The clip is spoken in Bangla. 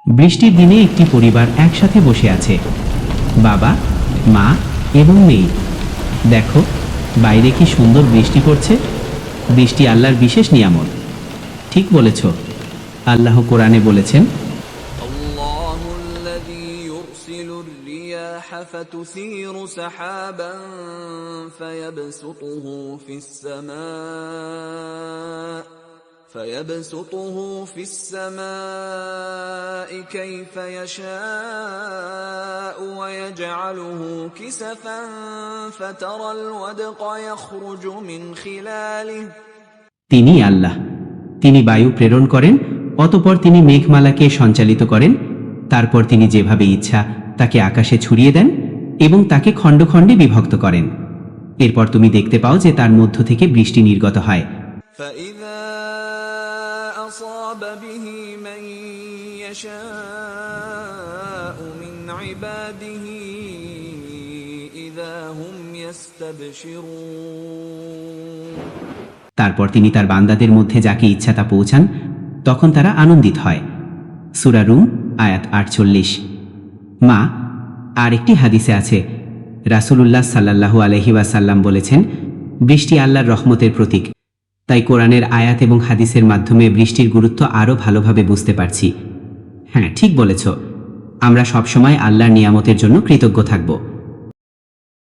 বৃষ্টির দিনে একটি পরিবার একসাথে বসে আছে, বাবা, মা এবং মেয়ে। দেখো, বাইরে কি সুন্দর বৃষ্টি পড়ছে। বৃষ্টি আল্লাহর বিশেষ নিয়ামত। ঠিক বলেছ। আল্লাহ কোরআনে বলেছেন, الله الذي يرسل الرياح فتثير سحابا فيبسطه في السماء كيف يشاء ويجعله كسفا فترى الودق يخرج من خلاله। তিনি আল্লাহ। তিনি বায়ু প্রেরণ করেন, অতঃপর তিনি মেঘমালাকে সঞ্চালিত করেন। তারপর তিনি যেভাবে ইচ্ছা তাকে আকাশে ছড়িয়ে দেন এবং তাকে খণ্ড খণ্ডে বিভক্ত করেন। এরপর তুমি দেখতে পাও যে তার মধ্য থেকে বৃষ্টি নির্গত হয়। فإذا أصاب به من يشاء من عباده إذا هم يستبشرون। তারপর তিনি তার বান্দাদের মধ্যে যাকে ইচ্ছা তা পৌঁছান, তখন তারা আনন্দিত হয়। সূরা রুম আয়াত 48। মা, আর একটি হাদিসে আছে, রাসূলুল্লাহ সাল্লাল্লাহু আলাইহি ওয়াসাল্লাম বলেছেন, বৃষ্টি আল্লাহর রহমতের প্রতীক। তাই কোরআনের আয়াত এবং হাদিসের মাধ্যমে বৃষ্টির গুরুত্ব আরও ভালোভাবে বুঝতে পারছি। হ্যাঁ, ঠিক বলেছ। আমরা সবসময় আল্লাহর নিয়ামতের জন্য কৃতজ্ঞ থাকব।